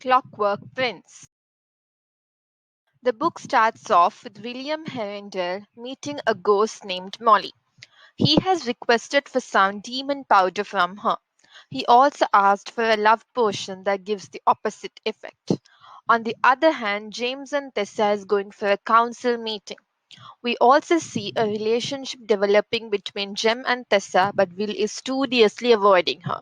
Clockwork Prince. The book starts off with William Herndon meeting a ghost named Molly. He has requested for some demon powder from her. He also asked for a love potion that gives the opposite effect. On the other hand, James and Tessa is going for a council meeting. We also see a relationship developing between Jem and Tessa, but Will is studiously avoiding her.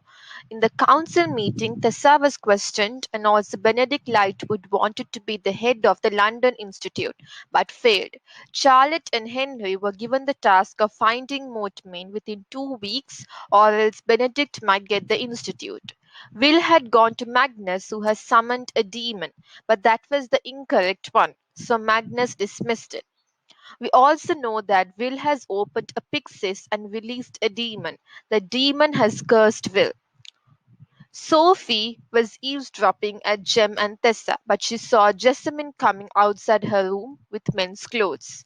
In the council meeting, Tessa was questioned, and also Benedict Lightwood wanted to be the head of the London Institute, but failed. Charlotte and Henry were given the task of finding Mortmain within 2 weeks, or else Benedict might get the institute. Will had gone to Magnus, who has summoned a demon, but that was the incorrect one, so Magnus dismissed it. We also know that Will has opened a pyxis and released a demon. The demon has cursed Will. Sophie was eavesdropping at Jem and Tessa, but she saw Jessamine coming outside her room with men's clothes.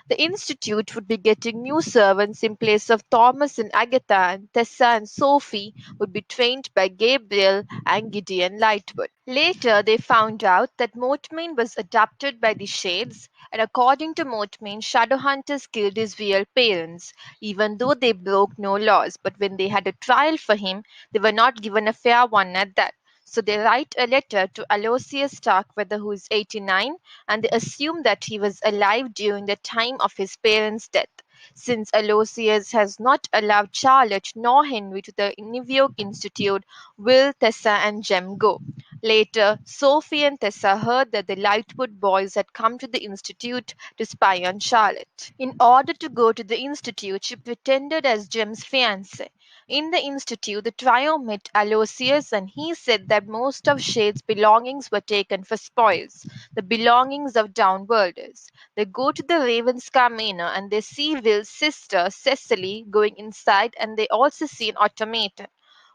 The institute would be getting new servants in place of Thomas and Agatha, and Tessa and Sophie would be trained by Gabriel and Gideon Lightwood. Later, they found out that Mortmain was adopted by the Shades, and according to Mortmain, Shadowhunters killed his real parents, even though they broke no laws. But when they had a trial for him, they were not given a fair one at that. So they write a letter to Aloysius Starkweather, who is 89, and they assume that he was alive during the time of his parents' death. Since Aloysius has not allowed Charlotte nor Henry to the Neviok Institute, Will, Tessa, and Jem go. Later, Sophie and Tessa heard that the Lightwood boys had come to the Institute to spy on Charlotte. In order to go to the Institute, she pretended as Jem's fiancé. In the Institute, the trio met Aloysius, and he said that most of Shade's belongings were taken for spoils, the belongings of downworlders. They go to the Ravenscar Manor and they see Will's sister, Cecily, going inside, and they also see an automaton.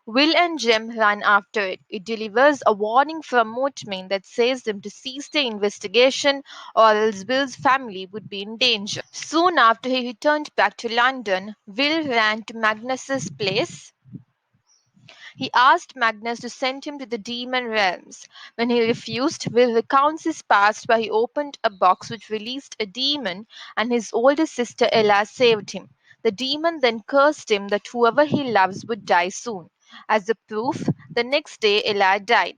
Will and Jem run after it. It delivers a warning from Mortmain that says them to cease the investigation or else Will's family would be in danger. Soon after he returned back to London, Will ran to Magnus's place. He asked Magnus to send him to the demon realms. When he refused, Will recounts his past where he opened a box which released a demon and his older sister Ella saved him. The demon then cursed him that whoever he loves would die soon. As a proof, the next day Ella died.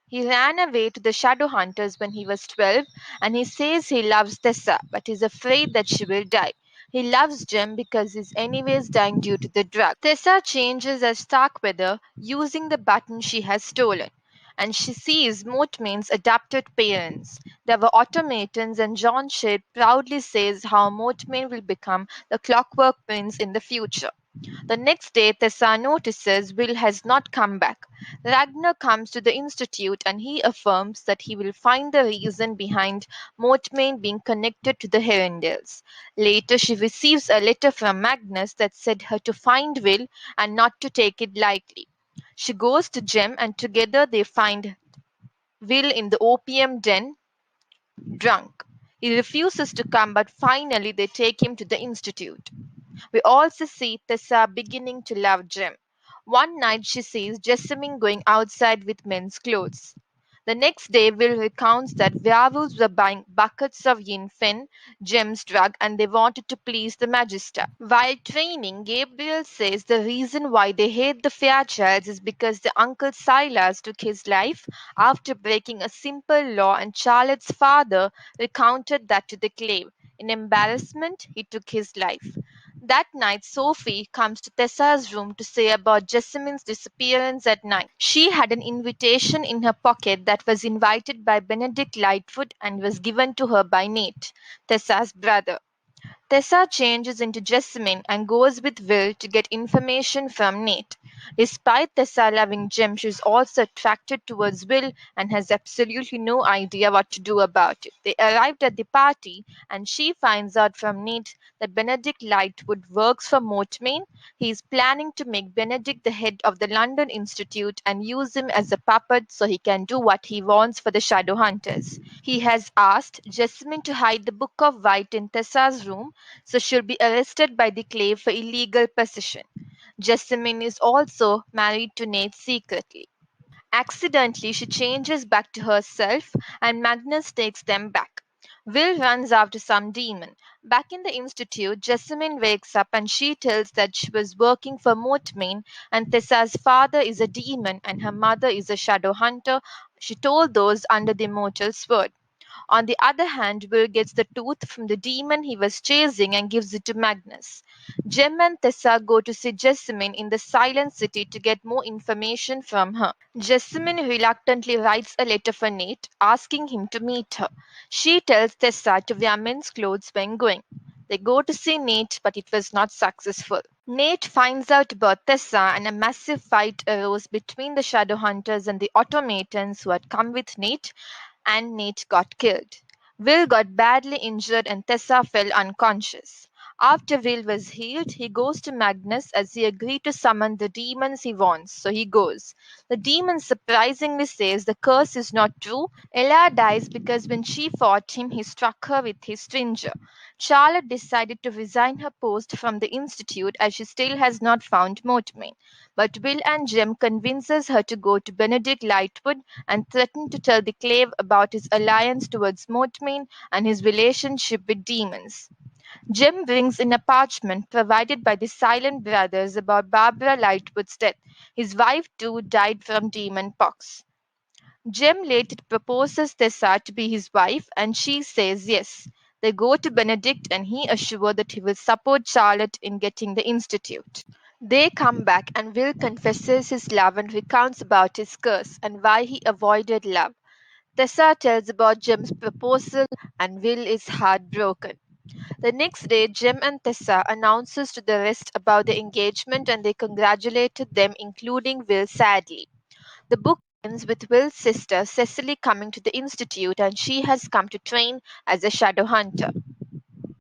He ran away to the Shadowhunters when he was 12, and he says he loves Tessa, but is afraid that she will die. He loves Jem because he's anyways dying due to the drug. Tessa changes as Starkweather using the button she has stolen, and she sees Mortmain's adopted parents. There were automatons, and John Shade proudly says how Mortmain will become the Clockwork Prince in the future. The next day, Tessa notices Will has not come back. Ragnar comes to the institute and he affirms that he will find the reason behind Mortmain being connected to the Herondales. Later, she receives a letter from Magnus that said her to find Will and not to take it lightly. She goes to Jem and together they find Will in the opium den, drunk. He refuses to come, but finally they take him to the institute. We also see Tessa beginning to love Jem. One night she sees Jessamine going outside with men's clothes. The next day, Will recounts that werewolves were buying buckets of yin fen, Jem's drug, and they wanted to please the Magister. While training, Gabriel says the reason why they hate the Fairchilds is because the uncle Silas took his life after breaking a simple law, and Charlotte's father recounted that to the claim. In embarrassment, he took his life. That night, Sophie comes to Tessa's room to say about Jessamine's disappearance at night. She had an invitation in her pocket that was invited by Benedict Lightfoot and was given to her by Nate, Tessa's brother. Tessa changes into Jessamine and goes with Will to get information from Nate. Despite Tessa loving Jem, she is also attracted towards Will and has absolutely no idea what to do about it. They arrived at the party and she finds out from Nate that Benedict Lightwood works for Mortmain. He is planning to make Benedict the head of the London Institute and use him as a puppet so he can do what he wants for the Shadowhunters. He has asked Jessamine to hide the Book of White in Tessa's room so she'll be arrested by the clave for illegal possession. Jessamine is also married to Nate secretly. Accidentally, she changes back to herself, and Magnus takes them back. Will runs after some demon. Back in the institute, Jessamine wakes up and she tells that she was working for Mortmain and Tessa's father is a demon and her mother is a shadow hunter. She told those under the immortal sword. On the other hand, Will gets the tooth from the demon he was chasing and gives it to Magnus. Jem and Tessa go to see Jessamine in the Silent City to get more information from her. Jessamine reluctantly writes a letter for Nate, asking him to meet her. She tells Tessa to wear men's clothes when going. They go to see Nate, but it was not successful. Nate finds out about Tessa, and a massive fight arose between the Shadowhunters and the automatons who had come with Nate, and Nate got killed. Will got badly injured and Tessa fell unconscious. After Will was healed, he goes to Magnus as he agreed to summon the demons he wants, so he goes. The demon surprisingly says the curse is not true. Ella dies because when she fought him, he struck her with his stringer. Charlotte decided to resign her post from the institute as she still has not found Mortmain. But Will and Jem convinces her to go to Benedict Lightwood and threaten to tell the Clave about his alliance towards Mortmain and his relationship with demons. Jem brings in a parchment provided by the Silent Brothers about Barbara Lightwood's death. His wife too died from demon pox. Jem later proposes Tessa to be his wife, and she says yes. They go to Benedict, and he assures that he will support Charlotte in getting the institute. They come back, and Will confesses his love and recounts about his curse and why he avoided love. Tessa tells about Jem's proposal, and Will is heartbroken. The next day, Jem and Tessa announces to the rest about the engagement and they congratulated them, including Will sadly. The book ends with Will's sister Cecily coming to the institute and she has come to train as a shadow hunter.